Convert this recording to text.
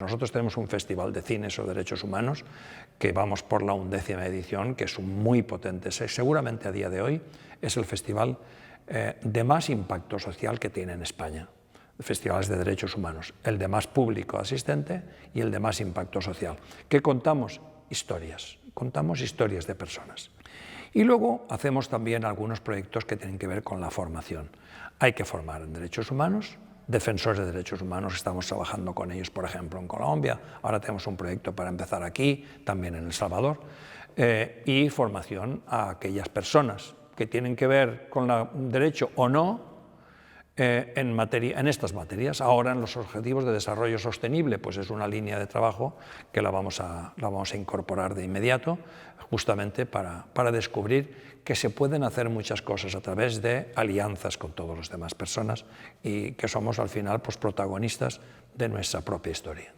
Nosotros tenemos un festival de cine sobre derechos humanos que vamos por la 11ª edición, que es muy potente. Seguramente a día de hoy es el festival de más impacto social que tiene en España. Festivales de derechos humanos, el de más público asistente y el de más impacto social. ¿Qué contamos? Contamos historias de personas. Y luego hacemos también algunos proyectos que tienen que ver con la formación. Hay que formar en derechos humanos, defensores de derechos humanos, estamos trabajando con ellos, por ejemplo, en Colombia, ahora tenemos un proyecto para empezar aquí, también en El Salvador, y formación a aquellas personas que tienen que ver con el derecho o no en estas materias. Ahora en los Objetivos de Desarrollo Sostenible, pues es una línea de trabajo que la vamos a incorporar de inmediato, justamente para descubrir que se pueden hacer muchas cosas a través de alianzas con todas las demás personas y que somos al final pues, protagonistas de nuestra propia historia.